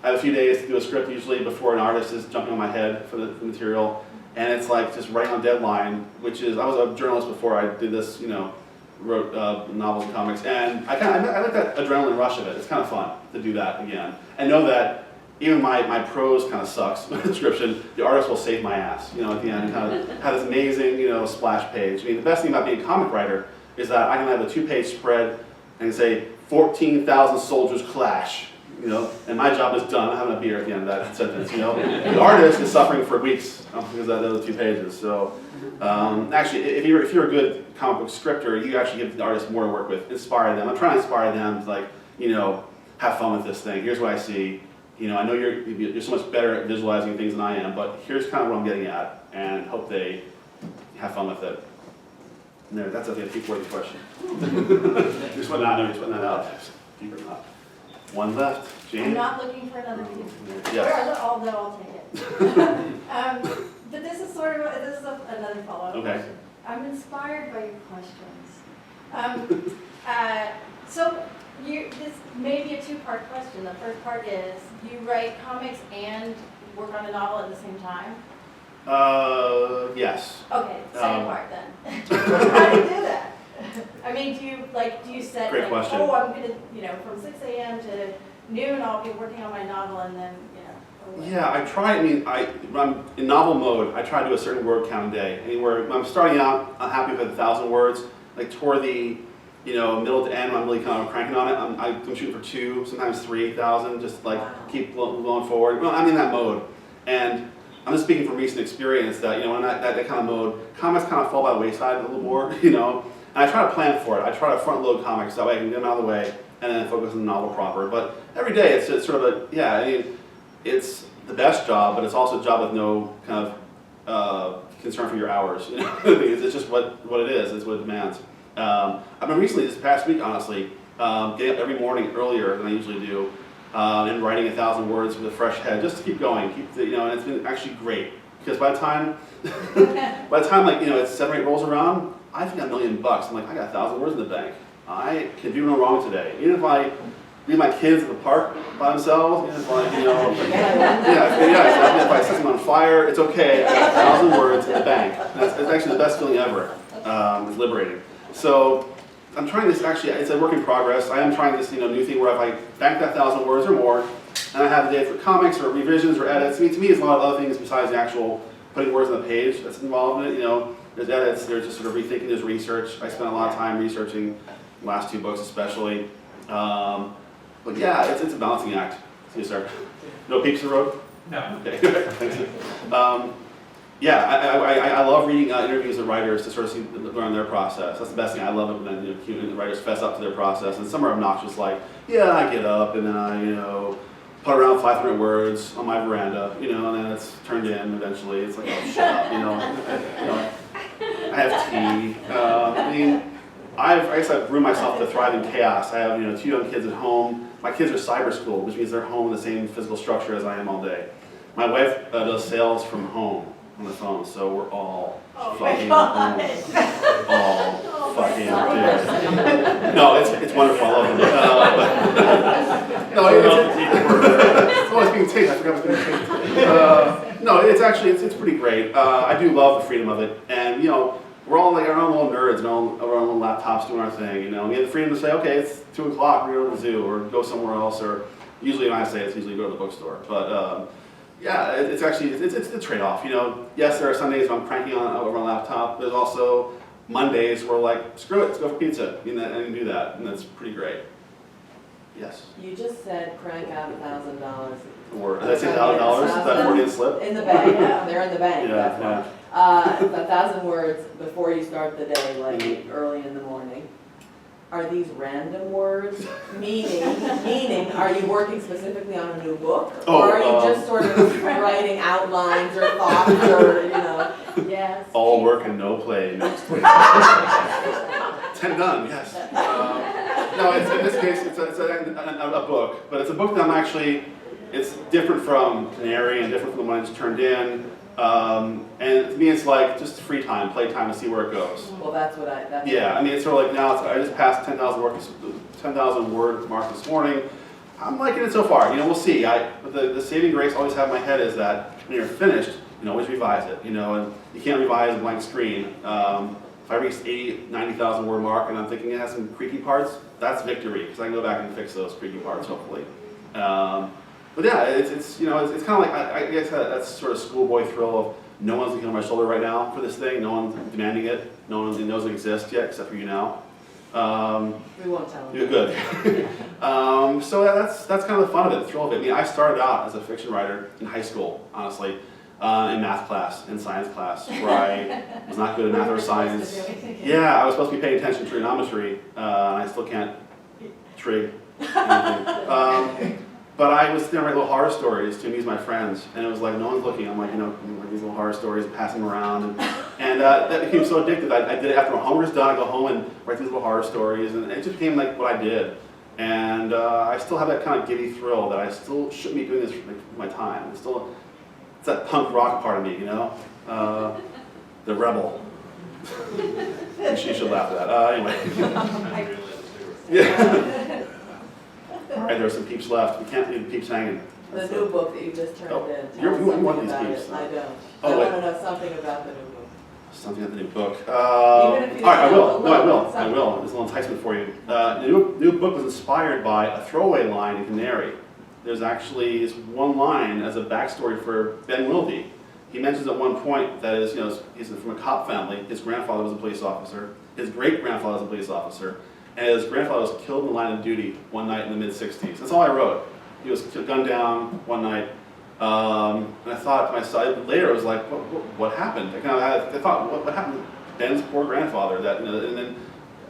have a few days to do a script usually before an artist is jumping on my head for the material, and it's like just right on deadline. Which is I was a journalist before I did this. Wrote novels and comics, and I like that adrenaline rush of it. It's kind of fun to do that again, and know that. Even my prose kind of sucks with the description. The artist will save my ass, at the end, and kind of have this amazing, splash page. The best thing about being a comic writer is that I can have a 2-page spread and say 14,000 soldiers clash, and my job is done. I'm having a beer at the end of that sentence, The artist is suffering for weeks because of those 2 pages. So, actually, if you're a good comic book scripter, you actually give the artist more to work with, inspire them. I'm trying to inspire them to have fun with this thing. Here's what I see. I know you're so much better at visualizing things than I am, but here's kind of what I'm getting at, and hope they have fun with it. And that's a deep worthy question. You're sweating that out. Deep or not. One left. Jane? I'm not looking for another peep. Yes. I'll take it. But this is another follow-up question. I'm inspired by your questions. So this may be a 2-part question. The first part is, you write comics and work on a novel at the same time? Yes. Okay, second part then. How do you do that? Do you set Great question. I'm gonna, from 6 a.m. to noon, I'll be working on my novel and then, you know. away. Yeah, I try, when I'm in novel mode, I try to do a certain word count a day. Anywhere, when I'm starting out, I'm happy with 1,000 words. Like toward the, middle to end, I'm really kind of cranking on it. I'm shooting for 2, sometimes 3,000, just like keep going forward. Well, I'm in that mode. And I'm just speaking from recent experience that, in that kind of mode, comics kind of fall by the wayside a little more, And I try to plan for it. I try to front load comics that way I can get them out of the way and then focus on the novel proper. But every day it's sort of it's the best job, but it's also a job with no kind of concern for your hours. It's just what it is. It's what it demands. I've been recently, this past week, honestly, getting up every morning earlier than I usually do, and writing 1,000 words with a fresh head, just to keep going. And it's been actually great because by the time, it's 7 or 8 rolls around, I've got $1 million. I'm like, I got 1,000 words in the bank. I can do no wrong today. Even if I leave my kids at the park by themselves, if I set them on fire, it's okay. I got 1,000 words in the bank. It's actually the best feeling ever. It's liberating. So I'm trying this, actually, it's a work in progress. I am trying this new thing where if I bank that 1,000 words or more, and I have a day for comics or revisions or edits. To me, it's a lot of other things besides the actual putting words on the page that's involved in it. There's edits, there's just sort of rethinking, there's research. I spent a lot of time researching the last 2 books especially. But yeah, it's a balancing act. See you, sir. No peeps in the road? No. Okay, thanks. I love reading interviews with writers to sort of learn their process. That's the best thing. I love it when the writers fess up to their process. And some are obnoxious, like, I get up and then I, put around 500 words on my veranda, and then it's turned in eventually. It's like, oh, shut up, I have tea. I guess I've groomed myself to thrive in chaos. I have 2 young kids at home. My kids are cyber school, which means they're home in the same physical structure as I am all day. My wife does sales from home on the phone, so we're all fucking all fucking dead. No, it's wonderful. I love them. It's always being taped. I forgot what's being taped. No, it's actually it's pretty great. I do love the freedom of it, and we're all like our own little nerds and all our own little laptops doing our thing. We have the freedom to say, okay, it's 2 o'clock, we're going to the zoo or go somewhere else, or usually when I say it's usually go to the bookstore. But it's actually it's a trade-off. Yes, there are Sundays when I'm cranking on over my laptop. There's also Mondays where like, screw it, let's go for pizza, and I can do that, and that's pretty great. Yes. You just said crank out $1,000. Or did I say $1,000? Is that a Freudian slip? In the bank. They're in the bank. Yeah, That's why. 1,000 words before you start the day, like early in the morning. Are these random words? Meaning, are you working specifically on a new book? Or are you just sort of writing outlines or thoughts or, Yes. All work and no play. 10 done, yes. No, in this case, it's a book, but it's a book that I'm actually, it's different from Canary and different from the one I just turned in. And to me, it's like just free time, play time to see where it goes. Well, that's it's sort of like now, I just passed 10,000 word mark this morning. I'm liking it so far, we'll see. But the saving grace I always have in my head is that when you're finished, always revise it, and you can't revise a blank screen. If I reach 80, 90,000 word mark and I'm thinking it has some creaky parts, that's victory, because I can go back and fix those creaky parts, hopefully. But yeah, it's kind of like, I guess that's sort of schoolboy thrill of no one's looking on my shoulder right now for this thing, no one's demanding it, no one knows it exists yet, except for you now. We won't tell them. You're good. So that's kind of the fun of it, the thrill of it. I started out as a fiction writer in high school, honestly, in math class, in science class, where I was not good at math or science. Yeah, I was supposed to be paying attention to trigonometry, and I still can't trig anything. But I was going to write little horror stories to amuse my friends, and it was like no one's looking. I'm like, these little horror stories, passing them around, and that became so addictive. I did it after my homework was done. I go home and write these little horror stories, and it just became like what I did. And I still have that kind of giddy thrill that I still shouldn't be doing this for my time. It's that punk rock part of me, the rebel. She should laugh at that. Anyway. Yeah. Alright, there are some peeps left. We can't leave the peeps hanging. The new book that you just turned in. You want these Tell us peeps. something about it. I don't. Oh, I wait. want to know something about the new book. Something at the new book. Even if you All right, I don't will. know No, I what will. it's I up. will. There's a little enticement for you. The new book was inspired by a throwaway line in Canary. There's actually this one line as a backstory for Ben Wilde. He mentions at one point that he's from a cop family. His grandfather was a police officer. His great-grandfather was a police officer. And his grandfather was killed in the line of duty one night in the mid-60s. That's all I wrote. He was gunned down one night. And I thought to myself, later I was like, what happened? I thought, what happened to Ben's poor grandfather? And then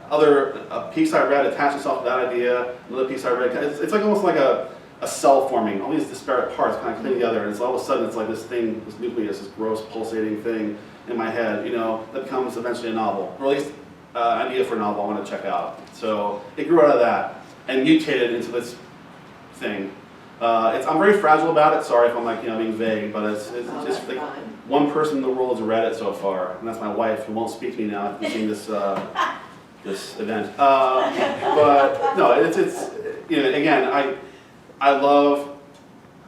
a piece I read attached itself to that idea, another piece I read, it's like almost like a cell forming, all these disparate parts kind of cling together, and it's all of a sudden it's like this thing, this nucleus, this gross pulsating thing in my head, that becomes eventually a novel, or at least an idea for a novel I want to check out. So it grew out of that and mutated into this thing. I'm very fragile about it. Sorry if I'm being vague, but it's just like fine. one person in the world has read it so far, and that's my wife, who won't speak to me now after seeing this this event. But no, it's again, I love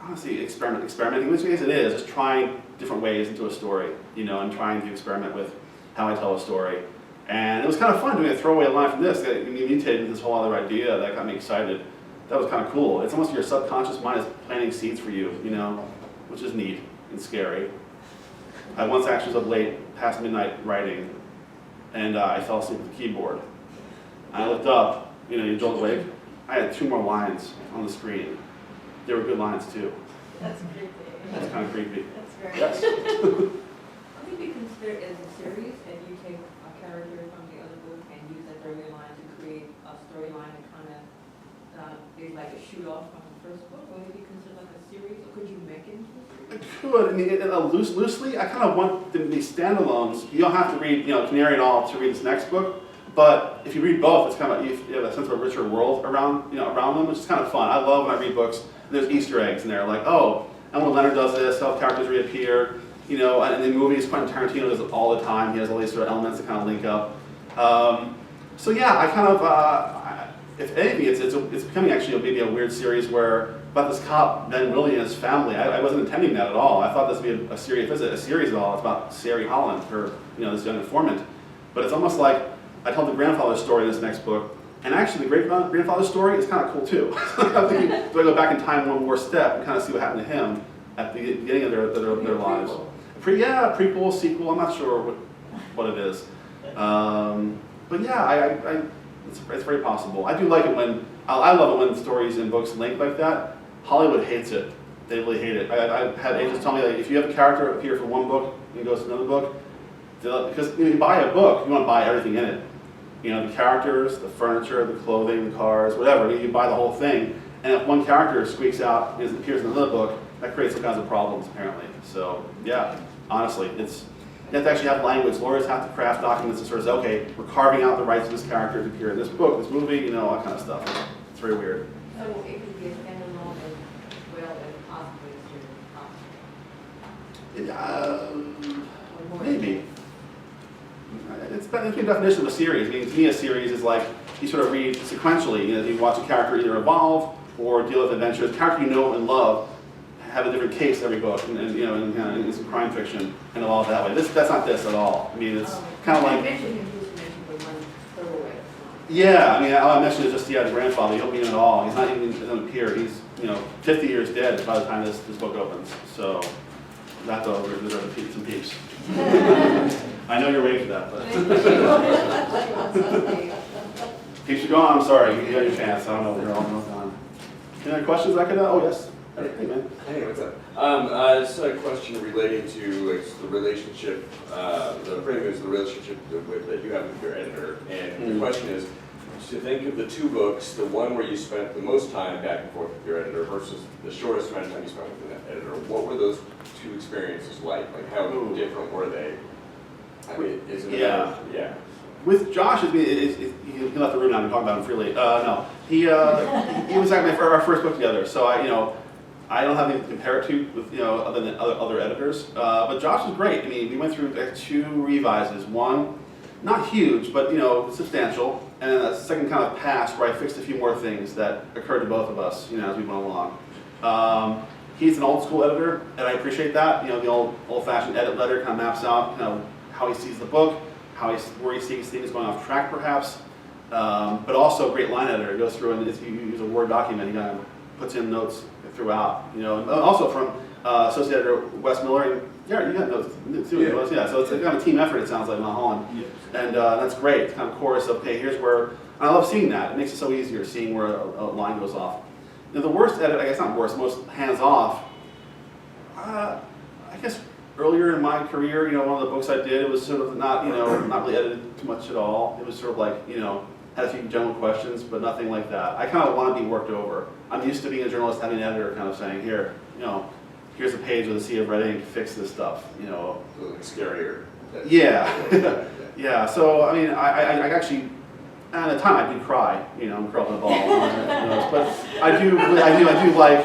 honestly experimenting. In which case it is just trying different ways into a story, and trying to experiment with how I tell a story. And it was kind of fun doing a throwaway line from this. It mutated into this whole other idea that got me excited. That was kind of cool. It's almost your subconscious mind is planting seeds for you, which is neat and scary. I once actually was up late, past midnight, writing, and I fell asleep at the keyboard. I looked up, you jolt awake. I had 2 more lines on the screen. They were good lines too. That's creepy. That's kind of creepy. That's very. Yes. I think we consider it as a series, and you take a character from the other book and use that storyline to create a storyline that kind of is like a shoot off from the first book. Would it be considered like a series, or could you make it into a series? I could. Loosely, I kind of want them to be standalones. You don't have to read, Canary and all to read this next book. But if you read both, it's kind of you have a sense of a richer world around them, which is kind of fun. I love when I read books. There's Easter eggs in there, like and when Leonard does this, how characters reappear. And in movies, Quentin Tarantino does it all the time. He has all these sort of elements that kind of link up. So yeah, I kind of, if anything, it's becoming actually maybe a weird series about this cop Ben Wilde and his family. I wasn't intending that at all. I thought this would be a series at all. It's about Sari Holland, her this young informant. But it's almost like I tell the grandfather's story in this next book, and actually the great-grandfather's story is kind of cool too. I'm thinking, do I go back in time one more step and kind of see what happened to him at the beginning of their lives? Prequel, sequel, I'm not sure what it is. But yeah, it's very possible. I do like it I love it when stories and books link like that. Hollywood hates it. They really hate it. I've had agents tell me that if you have a character appear from one book and goes to another book, because when you buy a book, you want to buy everything in it. The characters, the furniture, the clothing, the cars, whatever. You buy the whole thing. And if one character squeaks out and appears in another book, that creates all kinds of problems, apparently. So, yeah, honestly, you have to actually have language. Lawyers have to craft documents that sort of say, okay, we're carving out the rights of this character to appear in this book, this movie, all that kind of stuff. It's very weird. So it could be a standalone as well as possibly a series. Maybe. It's the definition of a series. I mean, to me, a series is like you sort of read sequentially. You watch a character either evolve or deal with adventures. Character you know and love have a different case every book, and it's some crime fiction and all that way. That's not this at all. I mean, it's kind of like. You mentioned the one throwaway. Yeah, I mean, all I mentioned is just the grandfather. You don't meet him at all. He's not even doesn't appear. He's 50 years dead by the time this book opens. So that's all. There's some peeps. I know you're waiting for that, but peeps are gone. I'm sorry. You got your chance. I don't know. You're all gone. Any other questions I could? Oh yes. Hey man. Hey, what's up? I just had a question relating to the relationship. The framing is the relationship that you have with your editor, and the question is to think of the 2 books, the one where you spent the most time back and forth with your editor versus the shortest amount of time you spent with the editor. What were those 2 experiences like? Like how different were they? I mean, is it? Yeah. With Josh, he left the room now. I'm talking about him freely. No, he was actually our first book together. So I don't have anything to compare it to with other than other editors. But Josh was great. I mean, we went through 2 revises. One, not huge, but substantial, and then a second kind of pass where I fixed a few more things that occurred to both of us, as we went along. He's an old school editor, and I appreciate that. The old-fashioned edit letter kind of maps out, how he sees the book, where he sees things going off track perhaps, but also a great line editor. He goes through and if you use a Word document, he kind of puts in notes throughout, and also from associate editor Wes Miller, and yeah, you got notes too, yeah. So it's kind of a team effort, it sounds like, Mulholland, and that's great. It's kind of chorus of, okay, here's where, and I love seeing that. It makes it so easier seeing where a line goes off. Now, the worst edit, I guess not worst, most hands off. I guess earlier in my career, one of the books I did, it was sort of not really edited too much at all. It was sort of like, had a few general questions, but nothing like that. I kind of want to be worked over. I'm used to being a journalist, having an editor kind of saying, here, here's a page with a sea of red ink, fix this stuff, A little scarier. Yeah, yeah. So I mean, I actually, at the time I do cry, and curl up in a ball. But I do like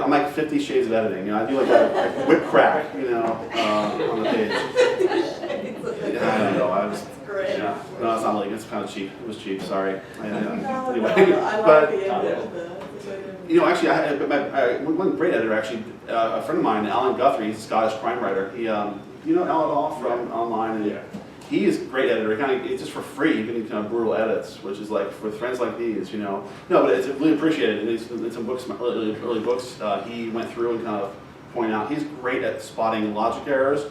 I'm like 50 Shades of editing. I do like a whip crack, on the page. Yeah, I don't know. I was. Great. Yeah. No, it's not like it's kind of cheap. It was cheap. Sorry. Anyway, I like the image. Actually, I had one great editor. Actually, a friend of mine, Alan Guthrie. He's a Scottish crime writer. He, Alan at all from online? And he is a great editor. It's just for free. You can do kind of brutal edits, which is like for friends like these, No, but it's really appreciated. In some books, early books, he went through and kind of pointed out. He's great at spotting logic errors,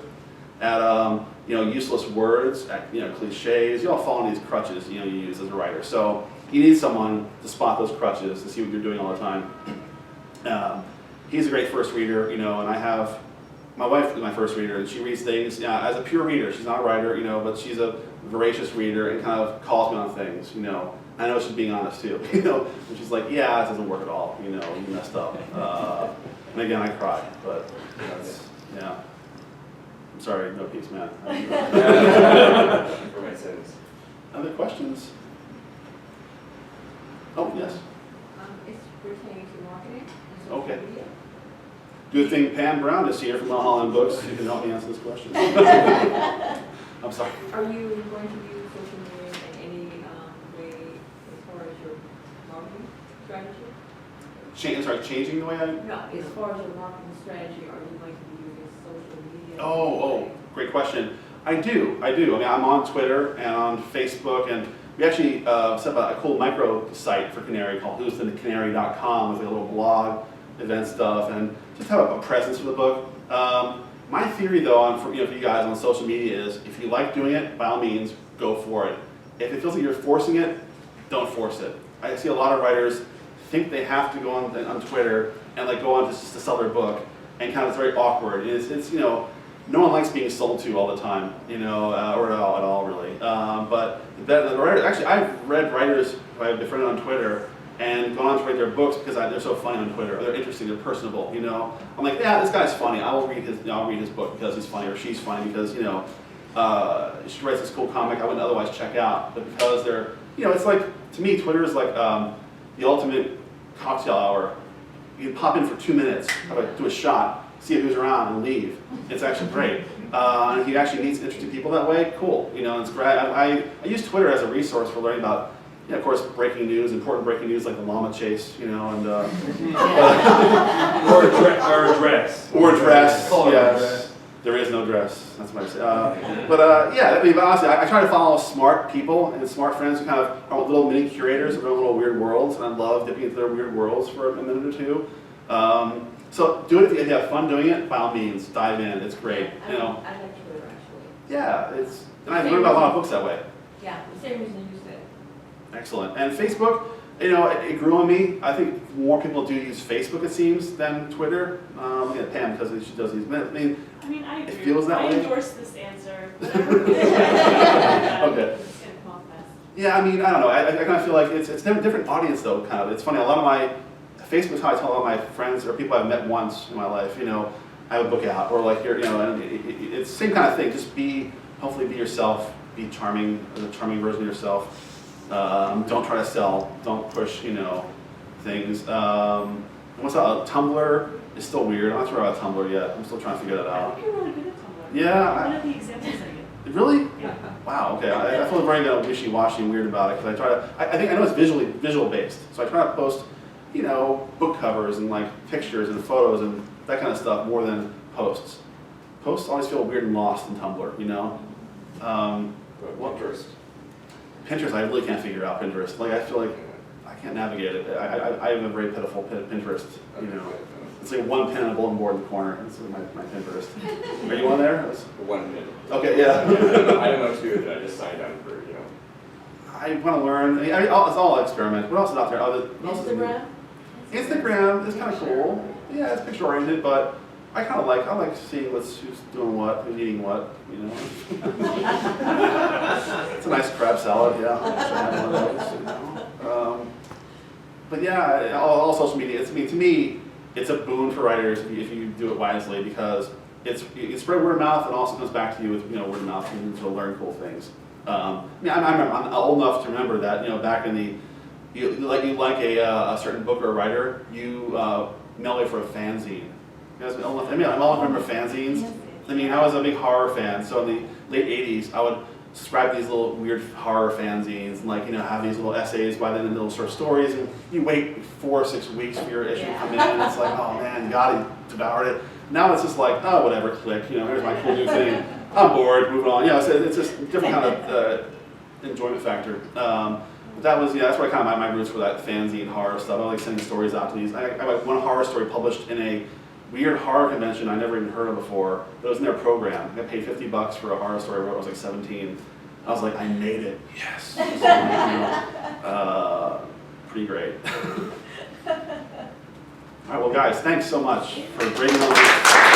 at useless words, at cliches. You all fall in these crutches you use as a writer. So you need someone to spot those crutches to see what you're doing all the time. He's a great first reader, and I have. My wife is my first reader, and she reads things as a pure reader. She's not a writer, but she's a voracious reader and kind of calls me on things, I know she's being honest too, and she's like, yeah, it doesn't work at all, you messed up. And again, I cry, but yeah. I'm sorry, no peace, man. For my sins. Other questions? Oh, yes. It's pertaining to marketing. Okay. Good thing Pam Brown is here from Mulholland Books. You can help me answer this question. I'm sorry. Are you going to use social media in any way as far as your marketing strategy? Changing the way I... No, as far as your marketing strategy, are you going to be using social media? Oh, great question. I do. I mean, I'm on Twitter and on Facebook, and we actually set up a cool micro site for Canary called who'sthencanary.com with a little blog, event stuff, and just have a presence for the book. My theory, though, for you guys on social media is, if you like doing it, by all means, go for it. If it feels like you're forcing it, don't force it. I see a lot of writers think they have to go on Twitter and go on just to sell their book, and kind of it's very awkward. It's no one likes being sold to all the time, or at all really. But the writer, actually, I've read writers who I've befriended on Twitter and gone on to write their books because they're so funny on Twitter, or they're interesting, they're personable, I'm like, yeah, this guy's funny. I'll read his book because he's funny, or she's funny because, she writes this cool comic I wouldn't otherwise check out. But because they're, it's like, to me, Twitter is like the ultimate cocktail hour. You can pop in for 2 minutes, do a shot, see who's around, and leave. It's actually great. And if you actually meet interesting people that way, cool. It's great. I use Twitter as a resource for learning about, of course, breaking news, important breaking news like the llama chase, and or a dress. Or dress. Yes. There is no dress. That's what I say. But honestly, I try to follow smart people and smart friends who kind of are little mini curators of their little weird worlds, and I love dipping into their weird worlds for a minute or two. So do it if you have fun doing it. By all means, dive in. It's great. I like Twitter actually. Yeah, and I've learned about a lot of books that way. Yeah, the same reason you said. Excellent. And Facebook, it grew on me. I think more people do use Facebook, it seems, than Twitter. Looking at Pam because she does use. I mean, I agree. It feels that I way. endorse this answer. Whatever. Okay. It's gonna come off best. Yeah, I mean, I don't know. I kind of feel like it's a different audience, though, kind of. It's funny, a lot of my Facebook's how I tell a lot of my friends or people I've met once in my life, I have a book out, or and it's the same kind of thing. Just hopefully be yourself, be charming, a charming version of yourself. Don't try to sell, don't push, things. What's that? Tumblr is still weird. I'm not sure about Tumblr yet. I'm still trying to figure that I out. think you're really good at Tumblr. Yeah. One of the examples I get. Really? Yeah. Wow. Okay. I feel very wishy-washy and weird about it because I think I know it's visual based, so I try to post, book covers and pictures and photos and that kind of stuff more than posts. posts always feel weird and lost in Tumblr, you know? What first? Pinterest, I really can't figure out Pinterest. Like, I feel like I can't navigate it. I have a very pitiful Pinterest, you know? It's like one pin on a bulletin board in the corner. It's like my Pinterest. Are you on there? One minute. Okay, yeah. I don't know what to do with it, I just signed up for, you know. I want to learn. It's all experiment. What else is out there? What else is Instagram? Instagram is kind of cool. Yeah, it's picture oriented, but I like seeing who's doing what, who's eating what, you know. It's a nice crab salad, yeah. One of those, you know. But yeah, all social media. To me, it's a boon for writers if you do it wisely, because you spread word of mouth, and also comes back to you with word of mouth, and you learn cool things. I'm old enough to remember that back in the you like a certain book or a writer, you mail it for a fanzine. You guys, I'm all remember fanzines. I mean, I was a big horror fan, so in the late '80s, I would subscribe to these little weird horror fanzines, and have these little essays by them and little short stories, and you wait 4 or 6 weeks for your issue to come in, and it's like, oh man, you gotta devour it. Now it's just like, oh, whatever, click, here's my cool new thing. I'm bored, moving on. So it's just a different kind of enjoyment factor. But that's where my roots for that fanzine horror stuff. I like sending stories out to these. I got one horror story published in a weird horror convention I never even heard of before. But it was in their program. I got paid $50 for a horror story when I was like 17. I was like, I made it. Yes. Pretty great. All right, well, guys, thanks so much for bringing on this.